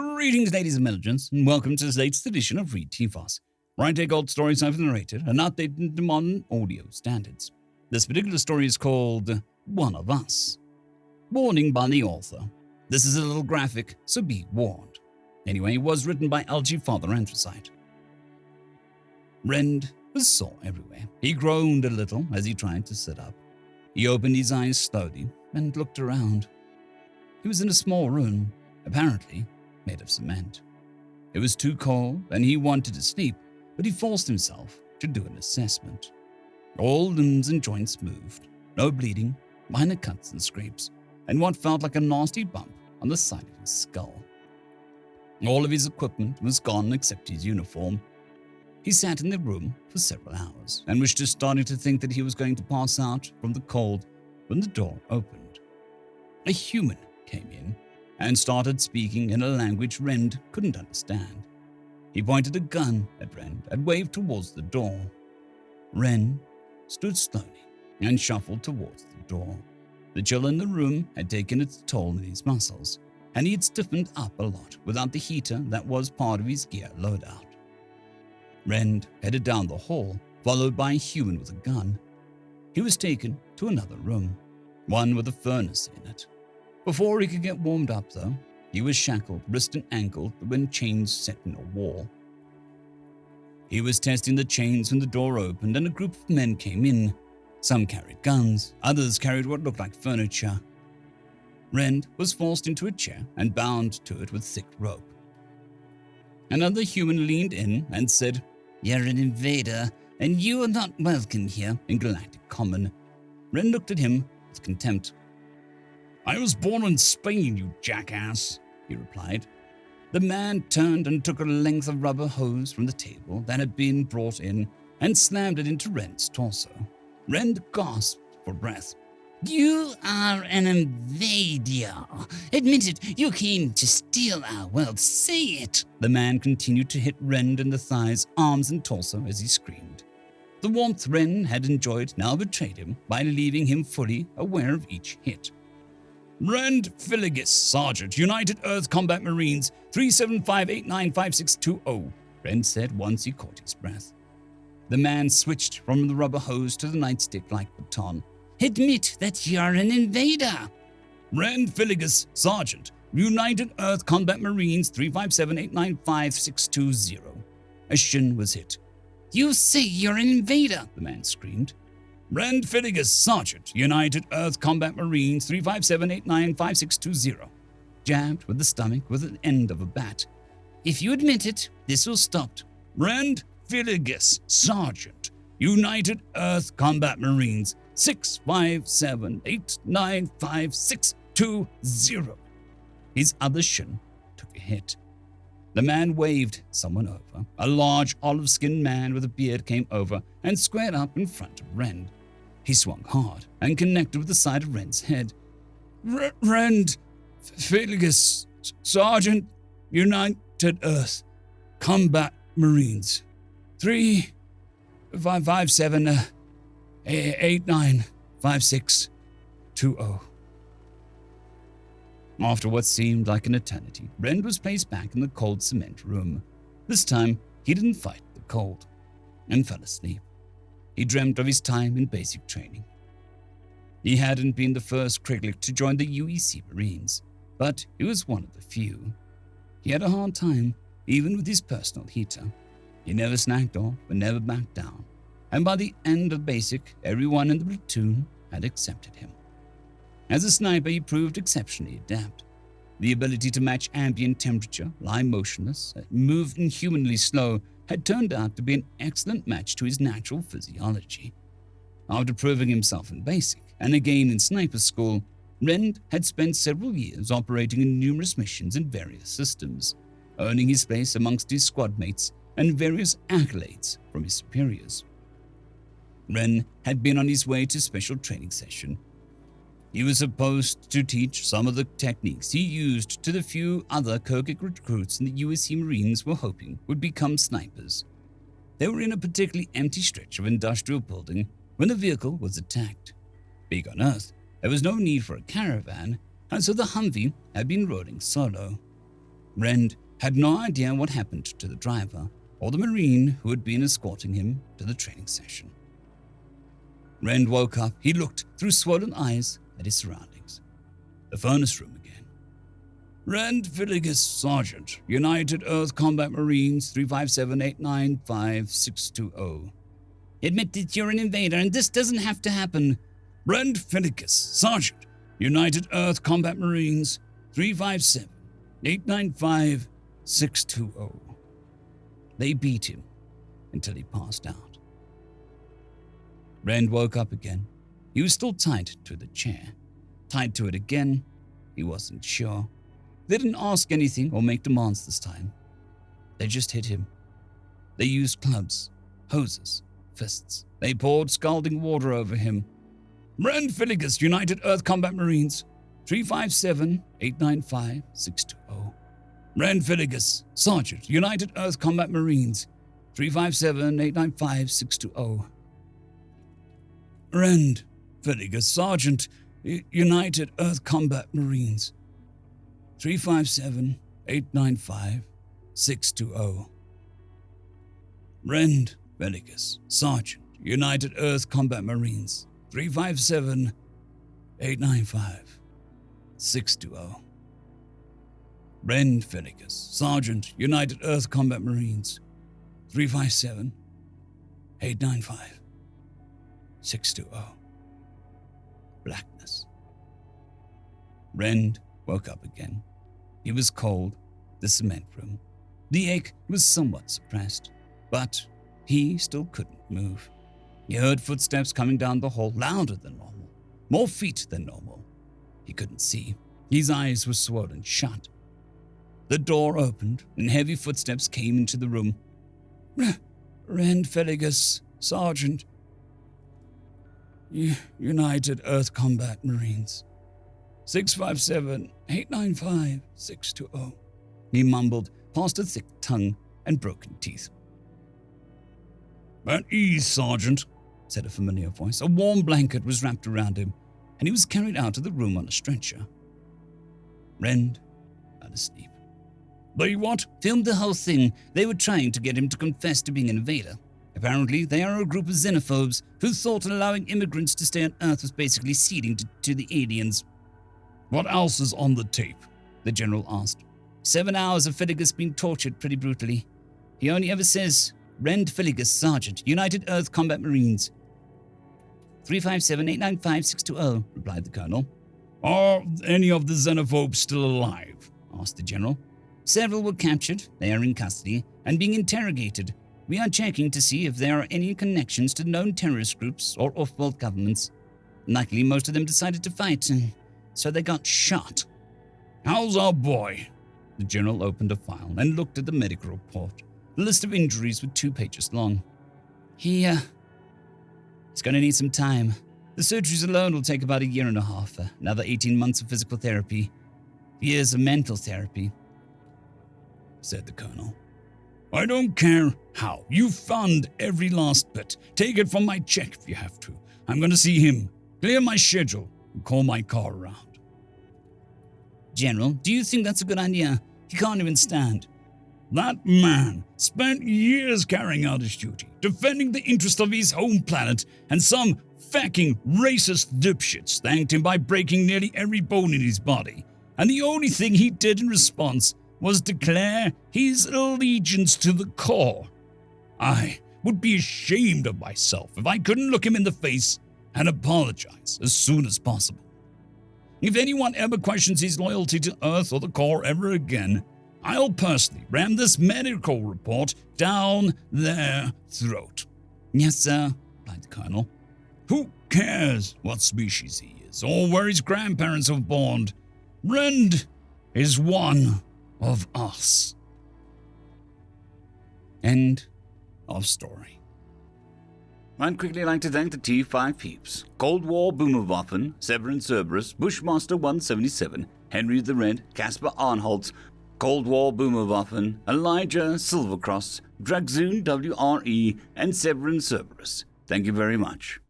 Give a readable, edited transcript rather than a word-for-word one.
Greetings, ladies and gentlemen, and welcome to this latest edition of Read TFOS, where I take old stories I've narrated and update them to modern audio standards. This particular story is called One of Us. Warning by the author. This is a little graphic, so be warned. Anyway, it was written by LgFatherAnthrocite. Rend was sore everywhere. He groaned a little as he tried to sit up. He opened his eyes slowly and looked around. He was in a small room, apparently made of cement. It was too cold and he wanted to sleep, but he forced himself to do an assessment. All limbs and joints moved, no bleeding, minor cuts and scrapes, and what felt like a nasty bump on the side of his skull. All of his equipment was gone except his uniform. He sat in the room for several hours and was just starting to think that he was going to pass out from the cold when the door opened. A human came in and started speaking in a language Rend couldn't understand. He pointed a gun at Rend and waved towards the door. Rend stood slowly and shuffled towards the door. The chill in the room had taken its toll on his muscles, and he had stiffened up a lot without the heater that was part of his gear loadout. Rend headed down the hall, followed by a human with a gun. He was taken to another room, one with a furnace in it. Before he could get warmed up, though, he was shackled wrist and ankle when chains set in a wall. He was testing the chains when the door opened and a group of men came in. Some carried guns, others carried what looked like furniture. Rend was forced into a chair and bound to it with thick rope. Another human leaned in and said, "You're an invader, and you are not welcome here in Galactic Common." Rend looked at him with contempt. "I was born in Spain, you jackass," he replied. The man turned and took a length of rubber hose from the table that had been brought in and slammed it into Rend's torso. Rend gasped for breath. "You are an invader. Admit it, you came to steal our world. Say it." The man continued to hit Rend in the thighs, arms, and torso as he screamed. The warmth Rend had enjoyed now betrayed him by leaving him fully aware of each hit. "Rend Filigus, Sergeant, United Earth Combat Marines, 375895620, Rend said once he caught his breath. The man switched from the rubber hose to the nightstick-like baton. "Admit that you're an invader." "Rend Filigus, Sergeant, United Earth Combat Marines, 357895620. A shin was hit. "You say you're an invader," the man screamed. "Rend Filigus, Sergeant, United Earth Combat Marines, 357895620. Jabbed with the stomach with the end of a bat. "If you admit it, this will stop." "Rend Filigus, Sergeant, United Earth Combat Marines, 657895620. His other shin took a hit. The man waved someone over. A large olive-skinned man with a beard came over and squared up in front of Rend. He swung hard and connected with the side of Rend's head. "Rend Filigus, Sergeant, United Earth Combat Marines, 357895620. After what seemed like an eternity, Rend was placed back in the cold cement room. This time, he didn't fight the cold and fell asleep. He dreamt of his time in basic training. He hadn't been the first Kriglik to join the UEC Marines, but he was one of the few. He had a hard time, even with his personal heater. He never snacked off and never backed down, and by the end of basic, everyone in the platoon had accepted him. As a sniper, he proved exceptionally adept. The ability to match ambient temperature, lie motionless, move inhumanly slow, had turned out to be an excellent match to his natural physiology. After proving himself in basic, and again in sniper school, Rend had spent several years operating in numerous missions in various systems, earning his place amongst his squad mates and various accolades from his superiors. Rend had been on his way to special training session. He was supposed to teach some of the techniques he used to the few other Kirkic recruits in the USC Marines were hoping would become snipers. They were in a particularly empty stretch of industrial building when the vehicle was attacked. Being on Earth, there was no need for a caravan, and so the Humvee had been rolling solo. Rend had no idea what happened to the driver or the Marine who had been escorting him to the training session. Rend woke up. He looked through swollen eyes at his surroundings. The furnace room again. Rend Villigus, Sergeant, United Earth Combat Marines 357-895-620. Admit that you're an invader and this doesn't have to happen. Rend Villigus, Sergeant, United Earth Combat Marines 357-895-620. They beat him until he passed out. Rend woke up again. He was still tied to the chair. Tied to it again. He wasn't sure. They didn't ask anything or make demands this time. They just hit him. They used clubs, hoses, fists. They poured scalding water over him. Rend Villigus, United Earth Combat Marines 357-895-620. Rend Villigus, Sergeant, United Earth Combat Marines 357-895-620. Rend Villigus, Sergeant, United Earth Combat Marines 357-895-620. Rend Villigus, Sergeant, United Earth Combat Marines 357-895-620. Rend Villigus, Sergeant, United Earth Combat Marines 357-895-620. Blackness. Rend woke up again. He was cold, the cement room. The ache was somewhat suppressed, but he still couldn't move. He heard footsteps coming down the hall, louder than normal, more feet than normal. He couldn't see. His eyes were swollen shut. The door opened, and heavy footsteps came into the room. Rend Villigus, Sergeant, United Earth Combat Marines 657-895-620. He mumbled past a thick tongue and broken teeth. At ease, Sergeant, said a familiar voice. A warm blanket was wrapped around him, and he was carried out of the room on a stretcher. Rend fell asleep. They what? Filmed the whole thing. They were trying to get him to confess to being an invader. Apparently, they are a group of xenophobes who thought allowing immigrants to stay on Earth was basically ceding to the aliens. What else is on the tape? The general asked. 7 hours of Villigus being tortured pretty brutally. He only ever says, Rend Villigus, Sergeant, United Earth Combat Marines 357-895-620, replied the colonel. Are any of the xenophobes still alive? Asked the general. Several were captured. They are in custody and being interrogated. We are checking to see if there are any connections to known terrorist groups or off-world governments. Likely most of them decided to fight, so they got shot. How's our boy? The general opened a file and looked at the medical report. The list of injuries was 2 pages long. He's going to need some time. The surgeries alone will take about 1.5 years, another 18 months of physical therapy, years of mental therapy, said the colonel. I don't care how. You fund every last bit. Take it from my check if you have to. I'm going to see him, clear my schedule, and call my car around. General, do you think that's a good idea? He can't even stand. That man spent years carrying out his duty, defending the interest of his home planet, and some fucking racist dipshits thanked him by breaking nearly every bone in his body. And the only thing he did in response was declare his allegiance to the core. I would be ashamed of myself if I couldn't look him in the face and apologize as soon as possible. If anyone ever questions his loyalty to Earth or the core ever again, I'll personally ram this medical report down their throat. Yes, sir, replied the colonel. Who cares what species he is or where his grandparents were born? Rend is one of us. End of story. I'd quickly like to thank the T5 peeps: Cold War Boomerwaffen, Severin Cerberus, Bushmaster 177, Henry the Red, Caspar Arnholtz, Cold War Boomerwaffen, Elijah Silvercross, Dragzoon WRE, and Severin Cerberus. Thank you very much.